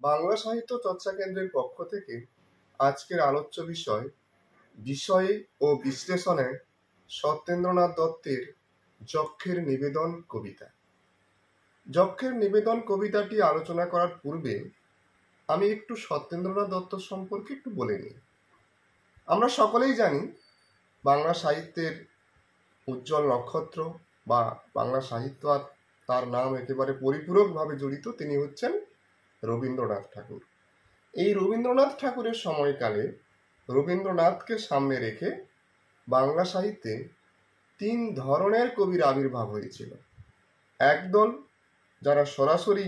বাংলা সাহিত্য চর্চা কেন্দ্রের পক্ষ থেকে আজকের আলোচ্য বিষয় বিষয়ে ও বিশ্লেষণে সত্যেন্দ্রনাথ দত্তের যক্ষের নিবেদন কবিতা। যক্ষের নিবেদন কবিতাটি আলোচনা করার পূর্বে আমি একটু সত্যেন্দ্রনাথ দত্ত সম্পর্কে একটু বলে নিই। আমরা সকলেই জানি বাংলা সাহিত্যের উজ্জ্বল নক্ষত্র বা বাংলা সাহিত্য আর তার নাম একেবারে পরিপূরকভাবে জড়িত, তিনি হচ্ছেন রবীন্দ্রনাথ ঠাকুর। এই রবীন্দ্রনাথ ঠাকুরের সময়কালে রবীন্দ্রনাথকে সামনে রেখে বাংলা সাহিত্যে তিন ধরনের কবির আবির্ভাব হয়েছিল। একদল যারা সরাসরি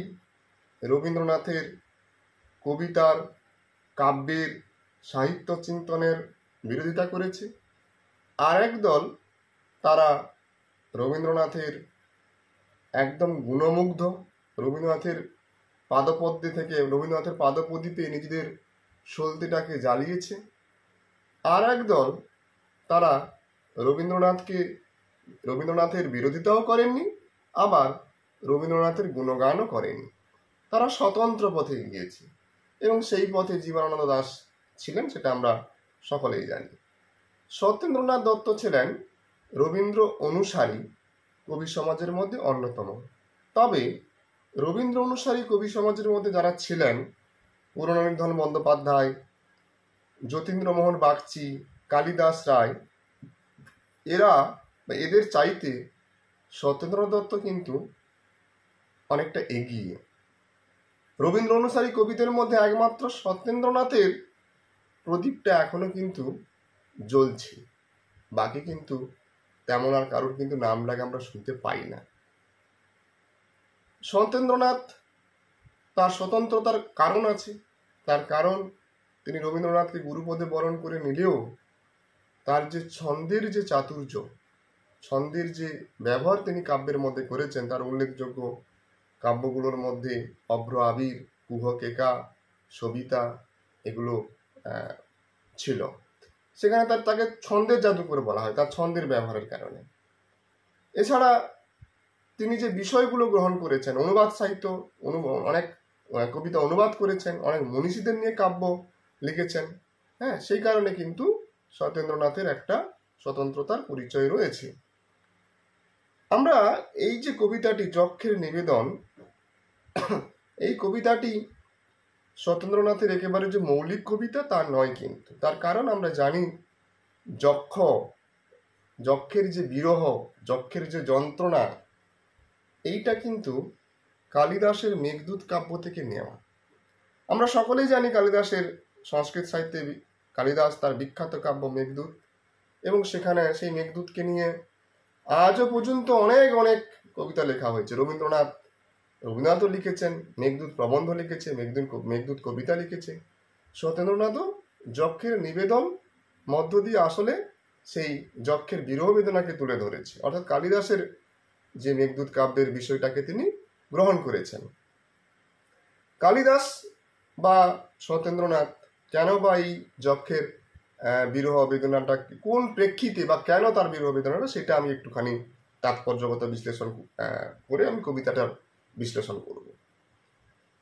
রবীন্দ্রনাথের কবিতার, কাব্যের, সাহিত্য চিন্তনের বিরোধিতা করেছে। আর একদল তারা রবীন্দ্রনাথের একদম গুণমুগ্ধ, রবীন্দ্রনাথের পাদপদ্মে থেকে, রবীন্দ্রনাথের পাদপ্রদীপে নিজেদের সলতেটাকে জ্বালিয়েছে। আর একদল তারা রবীন্দ্রনাথের বিরোধিতাও করেননি, আবার রবীন্দ্রনাথের গুণগানও করেনি। তারা স্বতন্ত্র পথে গিয়েছে এবং সেই পথে জীবনানন্দ দাশ ছিলেন, সেটা আমরা সকলেই জানি। সত্যেন্দ্রনাথ দত্ত ছিলেন রবীন্দ্র অনুসারী কবি সমাজের মধ্যে অন্যতম। তবে রবীন্দ্র অনুসারী কবি সমাজের মধ্যে যারা ছিলেন, পূর্ণনির্ধন বন্দ্যোপাধ্যায়, যতীন্দ্রমোহন বাগচি, কালিদাস রায়, এদের চাইতে সত্যেন্দ্রনাথ দত্ত কিন্তু অনেকটা এগিয়ে। রবীন্দ্র অনুসারী কবিদের মধ্যে একমাত্র সত্যেন্দ্রনাথের প্রদীপটা এখনো কিন্তু জ্বলছে, বাকি কিন্তু তেমন আর কারোর কিন্তু নাম ডাক আমরা শুনতে পাই না। সত্যেন্দ্রনাথ তার স্বতন্ত্রতার কারণ আছে। তার কারণ, তিনি রবীন্দ্রনাথকে গুরুপদে বরণ করে নিলেও তার যে ছন্দের যে চাতুর্য, ছন্দের যে ব্যবহার তিনি কাব্যের মধ্যে করেছেন, তার উল্লেখযোগ্য কাব্যগুলোর মধ্যে অভ্র আবির, কুহকেকা, সবিতা এগুলো ছিল। সেখানে তাকে ছন্দের জাদুকর বলা হয়, তার ছন্দের ব্যবহারের কারণে। এছাড়া তিনি যে বিষয়গুলো গ্রহণ করেছেন, অনুবাদ সাহিত্য, অনেক কবিতা অনুবাদ করেছেন, অনেক মনীষীদের নিয়ে কাব্য লিখেছেন। সেই কারণে কিন্তু সত্যেন্দ্রনাথের একটা স্বতন্ত্রতার পরিচয় রয়েছে। আমরা এই যে কবিতাটি যক্ষের নিবেদন, এই কবিতাটি সত্যেন্দ্রনাথের একেবারে যে মৌলিক কবিতা তা নয় কিন্তু। তার কারণ আমরা জানি যক্ষের যে বিরহ, যক্ষের যে যন্ত্রণা, এইটা কিন্তু কালিদাসের মেঘদূত কাব্য থেকে নেওয়া। আমরা সকলেই জানি কালিদাসের সংস্কৃত সাহিত্যে কালিদাস তার বিখ্যাত কাব্য মেঘদূত, এবং সেখানে সেই মেঘদূতকে নিয়ে আজও পর্যন্ত অনেক অনেক কবিতা লেখা হয়েছে। রবীন্দ্রনাথও লিখেছেন, মেঘদূত প্রবন্ধ লিখেছে, মেঘদূত কবিতা লিখেছে। সত্যেন্দ্রনাথও যক্ষের নিবেদন মধ্য দিয়ে আসলে সেই যক্ষের বিরহ বেদনাকে তুলে ধরেছে, অর্থাৎ কালিদাসের যে মেঘদূত কাব্যের বিষয়টাকে তিনি গ্রহণ করেছেন। কালিদাস বা সত্যেন্দ্রনাথ কেন বা এই যক্ষের বিরহ বেদনাটা কোন প্রেক্ষিতে বা কেন তার বিরহ বেদনাটা, সেটা আমি একটুখানি তাৎপর্যগত বিশ্লেষণ করে আমি কবিতাটার বিশ্লেষণ করব।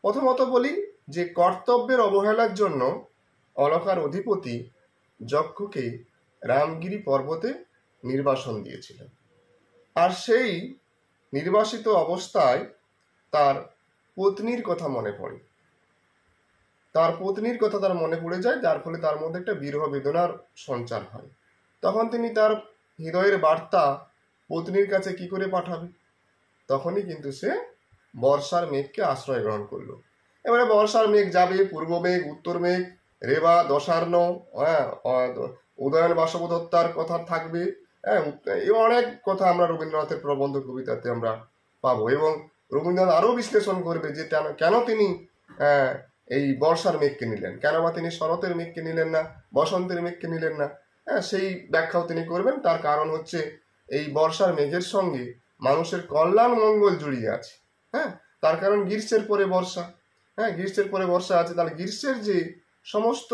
প্রথমত বলি যে কর্তব্যের অবহেলার জন্য অলকার অধিপতি যক্ষকে রামগিরি পর্বতে নির্বাসন দিয়েছিলেন। আর সেই নির্বাসিত অবস্থায় তার পত্নীর কথা মনে পড়ে, তার মনে পড়ে যায়, যার ফলে তার মধ্যে একটা বিরহ বেদনার সঞ্চার হয়। তখন তিনি তার হৃদয়ের বার্তা পত্নীর কাছে কি করে পাঠাবে? তখনই কিন্তু সে বর্ষার মেঘকে আশ্রয় গ্রহণ করলো। এবারে বর্ষার মেঘ যাবে, পূর্ব মেঘ, উত্তর মেঘ, রেবা, দশার্ণ, উদয়ন বাসবদত্তার কথা থাকবে, এই অনেক কথা আমরা রবীন্দ্রনাথের প্রবন্ধ কবিতাতে আমরা পাবো। এবং রবীন্দ্রনাথ আরও বিশ্লেষণ করবে যে কেন তিনি এই বর্ষার মেঘকে নিলেন, কেন বা তিনি শরতের মেঘকে নিলেন না, বসন্তের মেঘকে নিলেন না। সেই ব্যাখ্যাও তিনি করবেন। তার কারণ হচ্ছে এই বর্ষার মেঘের সঙ্গে মানুষের কল্যাণ মঙ্গল জড়িয়ে আছে। তার কারণ গ্রীষ্মের পরে বর্ষা, গ্রীষ্মের পরে বর্ষা আছে। তাহলে গ্রীষ্মের যে সমস্ত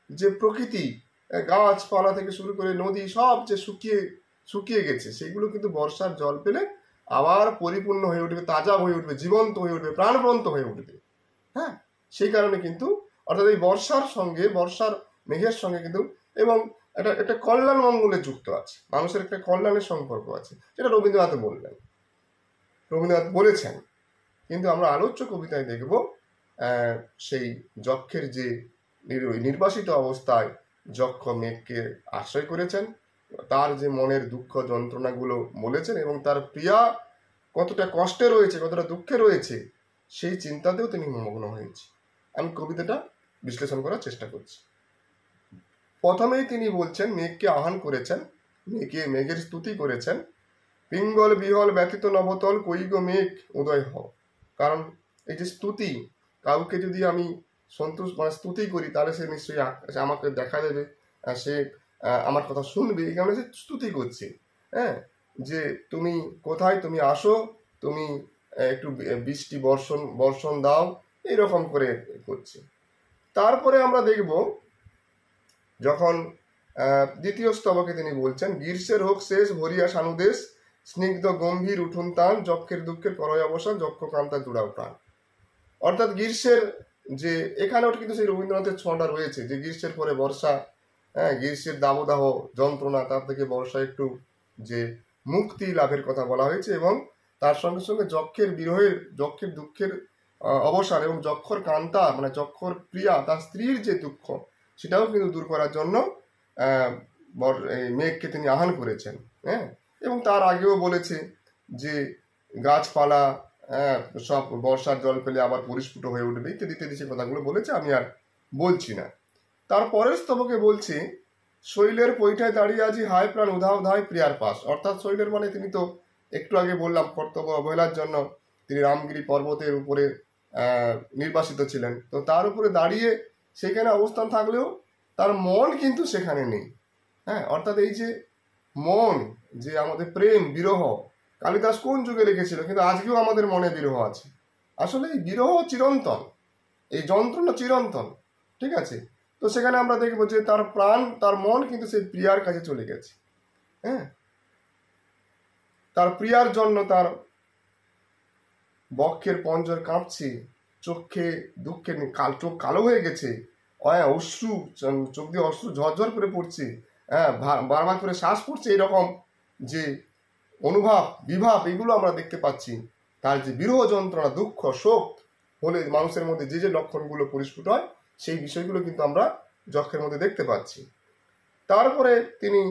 যে প্রকৃতি, গাছপালা থেকে শুরু করে নদী সব যে শুকিয়ে গেছে, সেগুলো কিন্তু বর্ষার জল পেলে আবার পরিপূর্ণ হয়ে উঠবে, তাজা হয়ে উঠবে, জীবন্ত হয়ে উঠবে, প্রাণবন্ত হয়ে উঠবে। সেই কারণে কিন্তু অর্থাৎ এই বর্ষার মেঘের সঙ্গে কিন্তু এবং একটা কল্যাণ মঙ্গলে যুক্ত আছে, মানুষের একটা কল্যাণের সম্পর্ক আছে, যেটা রবীন্দ্রনাথ বলেছেন। কিন্তু আমরা আলোচ্য কবিতায় দেখব সেই যক্ষের যে নির্বাসিত অবস্থায় যক্ষ মেঘকে আশ্রয় করেছেন, তার যে মনের দুঃখ যন্ত্রণাগুলো বলেছেন এবং তার প্রিয়া কতটা কষ্টে রয়েছে, কতটা দুঃখে রয়েছে, সেই চিন্তাতেও তিনি মগ্ন হয়েছে। আমি কবিতাটা বিশ্লেষণ করার চেষ্টা করছি। প্রথমেই তিনি বলছেন, মেঘকে আহ্বান করেছেন, মেঘের স্তুতি করেছেন, পিঙ্গল বিহল ব্যতীত নবতল কই গো মেঘ উদয় হও। কারণ এই যে স্তুতি, কাউকে যদি আমি স্তুতি করি তাহলে সে নিশ্চয়ই আমাকে দেখা দেবে, সে আমার কথা শুনবে, এই কারণে সে স্তুতি করছে। হ্যাঁ, যে তুমি কোথায়, তুমি আসো, তুমি একটু বৃষ্টি বর্ষণ দাও, এইরকম করে করছে। তারপরে আমরা দেখব যখন দ্বিতীয় স্তবকে তিনি বলছেন, গ্রীষ্মের হোক শেষ ভরিয়া সানুদেশ, স্নিগ্ধ গম্ভীর উঠুন তান, যক্ষের দুঃখের করয় অবসান, যক্ষ কান্তা জুড়াও প্রাণ। অর্থাৎ গ্রীষ্মের যে এখানেও কিন্তু সেই রবীন্দ্রনাথের ছোঁয়াটা রয়েছে, যে গ্রীষ্মের পরে বর্ষা, হ্যাঁ, গ্রীষ্মের দাবদাহ যন্ত্রণা, তার থেকে বর্ষা একটু যে মুক্তি লাভের কথা বলা হয়েছে, এবং তার সঙ্গে সঙ্গে যক্ষের দুঃখের অবসান এবং যক্ষর কান্তা মানে যক্ষর প্রিয়া তার স্ত্রীর যে দুঃখ, সেটাও কিন্তু দূর করার জন্য মেঘকে তিনি আহ্বান করেছেন। হ্যাঁ, এবং তার আগেও বলেছে যে গাছপালা সব বর্ষার জল পেলে আবার পরিস্ফুট হয়ে উঠবে, ইত্যাদি ইত্যাদি সে কথাগুলো বলেছে, আমি আর বলছি না। তারপরের স্তবকে বলছে, শৈলের পৈঠায় দাঁড়িয়ে আজি হায় প্রাণ উধাও ধায় প্রিয়ার পাশ। অর্থাৎ শৈলের মানে তিনি তো একটু আগে বললাম কর্তব্য অবহেলার জন্য তিনি রামগিরি পর্বতের উপরে নির্বাসিত ছিলেন, তো তার উপরে দাঁড়িয়ে সেখানে অবস্থান থাকলেও তার মন কিন্তু সেখানে নেই। হ্যাঁ, অর্থাৎ এই যে মন, যে আমাদের প্রেম বিরহ, কালিদাস কোন যুগে লিখেছিল, কিন্তু আজকেও আমাদের মনে বিরহ আছে। আসলে এই বিরহ চিরন্তন, এই যন্ত্রণা চিরন্তন, ঠিক আছে। তো সেখানে আমরা দেখবো যে তার প্রাণ, তার মন কিন্তু সেই প্রিয়ার কাছে চলে গেছে। হ্যাঁ, তার প্রিয়ার জন্য তার বক্ষের পঞ্জর কাঁপছে, চোখে দুঃখে চোখ কালো হয়ে গেছে, অশ্রু, চোখ দিয়ে অশ্রু ঝরঝর করে পড়ছে, হ্যাঁ, বারবার করে শ্বাস পড়ছে, এরকম যে অনুভব বিভাব, এগুলো আমরা দেখতে পাচ্ছি। তার যে বিরহ যন্ত্রণা, দুঃখ, শোক হলে মানুষের মধ্যে যে যে লক্ষণগুলো পরিস্ফুট হয়, সেই বিষয়গুলো কিন্তু আমরা যক্ষের মধ্যে দেখতে পাচ্ছি। তারপরে তিনি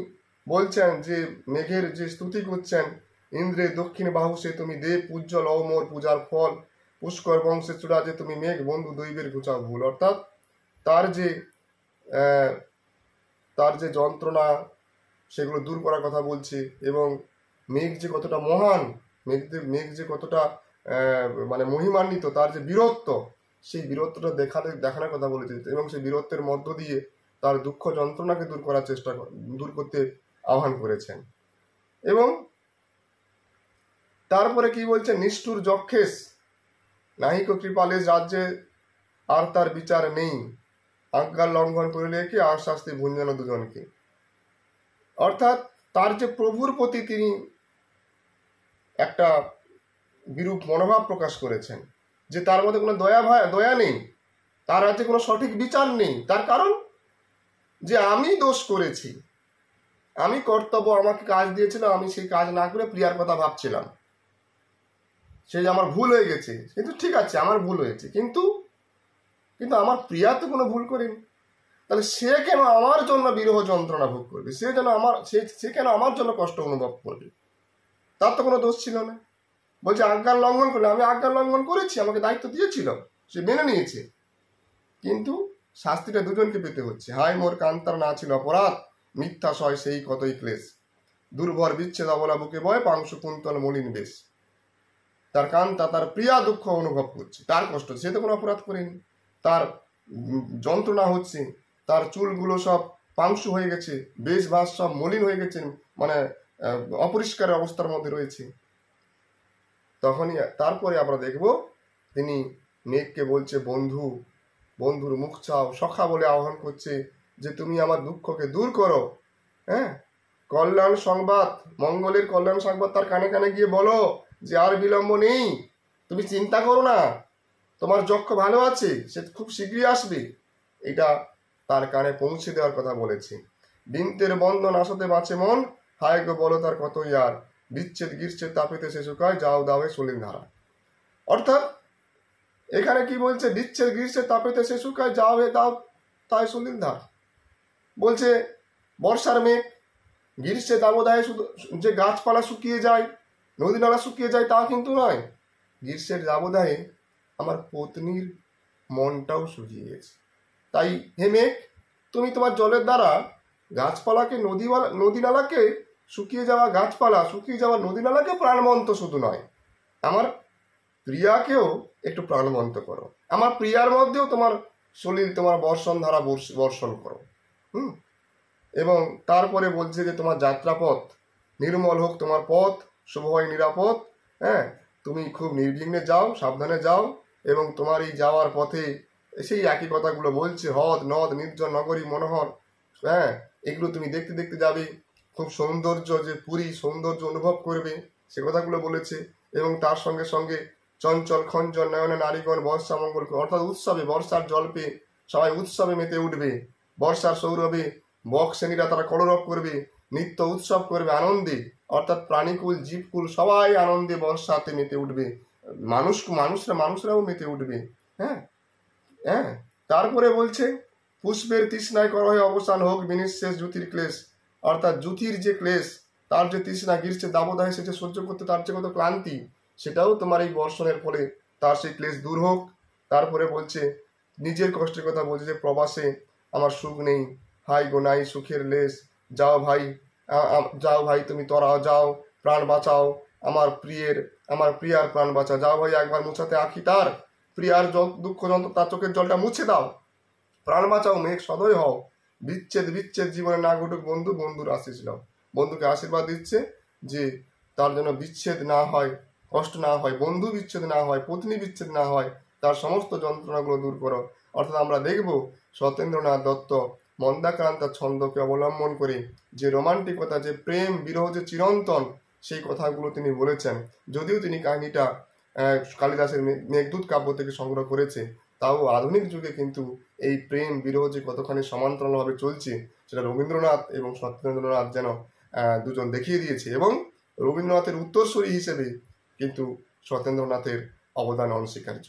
বলছেন যে মেঘের যে স্তুতি করছেন, ইন্দ্রের দক্ষিণ বাহু সে তুমি দে পূজ্য লও মোর পূজার ফল, পুষ্কর বংশে চূড়া যে তুমি মেঘ বন্ধু দৈবের ঘুচাও ভুল। অর্থাৎ তার যে যন্ত্রণা, সেগুলো দূর করার কথা বলছে, এবং মেঘ যে কতটা মহান, মেঘ যে কতটা মানে মহিমান্বিত, তার যে বীরত্ব, সেই বীরত্বটা দেখানোর কথা বলেছে, এবং সেই বীরত্বের মধ্য দিয়ে তার দুঃখ যন্ত্রণাকে দূর করতে আহ্বান করেছেন। এবং তারপরে কি বলছেন, নিষ্ঠুর যক্ষেশ নাহিক কৃপালেশ রাজ্যে আর তার বিচার নেই, আজ্ঞার লঙ্ঘন করিলে কি আর শাস্তি ভুঞ্জানো দুজনকে। অর্থাৎ তার যে প্রভুর প্রতি তিনি একটা বিরূপ মনোভাব প্রকাশ করেছেন, যে তার মধ্যে কোনো দয়া নেই, তার রাজ্যে কোনো সঠিক বিচার নেই। তার কারণ যে আমি দোষ করেছি, আমি কর্তব্য, আমাকে কাজ দিয়েছিল, আমি সেই কাজ না করে প্রিয়ার কথা ভাবছিলাম, সেই আমার ভুল হয়ে গেছে। কিন্তু ঠিক আছে, আমার ভুল হয়েছে, কিন্তু আমার প্রিয়া তো কোনো ভুল করেনি, তাহলে সে কেন আমার জন্য বিরহ যন্ত্রণা ভোগ করবে, সে কেন আমার জন্য কষ্ট অনুভব করবে? তার তো কোনো দোষ ছিল না। বলছে আজ্ঞার লঙ্ঘন করলে, আমি আজ্ঞার লঙ্ঘন করেছি, আমাকে দায়িত্ব দিয়েছিল, সে মেনে নিয়েছে, কিন্তু শাস্তিটা দুজনকে পেতে হচ্ছে। হায় মোর কান্তার না ছিল অপরাধ, মিথ্যা সয় সেই কতই ক্লেশ, দুর্ভর বিচ্ছেদ অবলা বুকে বয়, পাংশু কুন্তল মলিন বেশ। তার কান্তা, তার প্রিয়া দুঃখ অনুভব করছে, তার কষ্ট, সে তো কোনো অপরাধ করেনি, তার যন্ত্রণা হচ্ছে, তার চুলগুলো সব পাংশু হয়ে গেছে, বেশ ভাস সব মলিন হয়ে গেছে, মানে অপরিষ্কার অবস্থার মধ্যে রয়েছে। তারপরে আমরা দেখব তিনি মেঘকে বলছে বন্ধুর মুখ চাও, সখা বলে আহ্বান করছে যে তুমি আমার দুঃখকে দূর করো। হ্যাঁ, কল্যাণ সংবাদ, মঙ্গলের কল্যাণ সংবাদ তার কানে কানে গিয়ে বলো যে আর বিলম্ব নেই, তুমি চিন্তা করো না, তোমার যক্ষ ভালো আছে, সে খুব শীঘ্রই আসবে, এটা তার কানে পৌঁছে দেওয়ার কথা বলেছে। বিন্তের বন্ধন আসতে বাঁচে মন, হায় গো বলো তার কত ইয়ার, বিচ্ছেদ গ্রীষ্মের তাপিতে সে শুকায়, যাও দাওয়ে সলিল ধারা। অর্থাৎ এখানে কি বলছে, বিচ্ছেদ গ্রীষ্মের তাপেতে সে শুকায়, যাও হে দাও তাই সলিল ধারা। বলছে বর্ষার মেঘ, গ্রীষ্মের দাবদাহে শুধু যে গাছপালা শুকিয়ে যায়, নদী নালা শুকিয়ে যায় তা কিন্তু নয়, গ্রীষ্মের দাবদাহে আমার পত্নীর মনটাও শুকিয়ে গেছে। তাই হে মেঘ, তুমি তোমার জলের দ্বারা গাছপালাকে নদী নালাকে, শুকিয়ে যাওয়া গাছপালা, শুকিয়ে যাওয়া নদী নালাকে প্রাণবন্ত শুধু নয়, আমার প্রিয়াকেও একটু প্রাণবন্ত করো, আমার প্রিয়ার মধ্যেও তোমার সলিল, তোমার বর্ষণ ধারা বর্ষণ করো। এবং তারপরে বলছে যে তোমার যাত্রাপথ নির্মল হোক, তোমার পথ শুভ হয় নিরাপদ। হ্যাঁ, তুমি খুব নির্বিঘ্নে যাও, সাবধানে যাও, এবং তোমার এই যাওয়ার পথে সেই একই কথাগুলো বলছে, হ্রদ নদ নির্জন নগরী মনোহর, হ্যাঁ, এগুলো তুমি দেখতে দেখতে যাবে, খুব সৌন্দর্য, যে পুরী সৌন্দর্য অনুভব করবে, সে কথাগুলো বলেছে। এবং তার সঙ্গে সঙ্গে চঞ্চল খঞ্জন নয়নে নারীগণ বর্ষা মঙ্গল, অর্থাৎ উৎসবে, বর্ষার জল পেয়ে সবাই উৎসবে মেতে উঠবে, বর্ষার সৌরভে বক শ্রেণীরা তারা কলরব করবে, নিত্য উৎসব করবে আনন্দে, অর্থাৎ প্রাণীকুল জীবকুল সবাই আনন্দে বর্ষাতে মেতে উঠবে, মানুষরাও মেতে উঠবে। হ্যাঁ হ্যাঁ, তারপরে বলছে পুষ্পের তৃষ্ণায় করহে অবসান হোক বিনিঃশেষ জ্যোতির ক্লেশ, অর্থাৎ জ্যোতির যে ক্লেশ, তার যে তৃষ্ণা, গ্রীষ্মের দাবদাহে সেটা সহ্য করতে তার যে কত ক্লান্তি, সেটাও তোমার এই বর্ষণের ফলে তার সেই ক্লেশ দূর হোক। তারপরে বলছে নিজের কষ্টের কথা বলছে, যে প্রবাসে আমার সুখ নেই, হাই গো নাই সুখের লেশ, যাও ভাই তুমি তোরা যাও, প্রাণ বাঁচাও, আমার প্রিয়ার প্রাণ বাঁচা, যাও ভাই একবার মুছাতে আঁখি তার, প্রিয়ার দুঃখ যন্ত্র তার চোখের জলটা মুছে দাও, প্রাণ বাঁচাও, মেঘ সদয় হও, বিচ্ছেদ জীবনে না ঘটুক বন্ধু, বন্ধুর আশীষ নাও। বন্ধুকে আশীর্বাদ দিচ্ছে যে তার জন্য বিচ্ছেদ না হয়, কষ্ট না হয়, বন্ধু বিচ্ছেদ না হয়, পত্নী বিচ্ছেদ না হয়, তার সমস্ত যন্ত্রণাগুলো দূর করো। অর্থাৎ আমরা দেখব সত্যেন্দ্রনাথ দত্ত মন্দাক্রান্তা ছন্দকে অবলম্বন করে যে রোমান্টিকতা, যে প্রেম বিরহ যে চিরন্তন, সেই কথাগুলো তিনি বলেছেন। যদিও তিনি কাহিনীটা কালিদাসের মেঘদূত কাব্য থেকে সংগ্রহ করেছে, তাও আধুনিক যুগে কিন্তু এই প্রেম বিরহ যে কতখানি সমান্তরালভাবে চলছে, সেটা রবীন্দ্রনাথ এবং সত্যেন্দ্রনাথ যেন দুজন দেখিয়ে দিয়েছে। এবং রবীন্দ্রনাথের উত্তরসূরি হিসেবে কিন্তু সত্যেন্দ্রনাথের অবদান অনস্বীকার্য।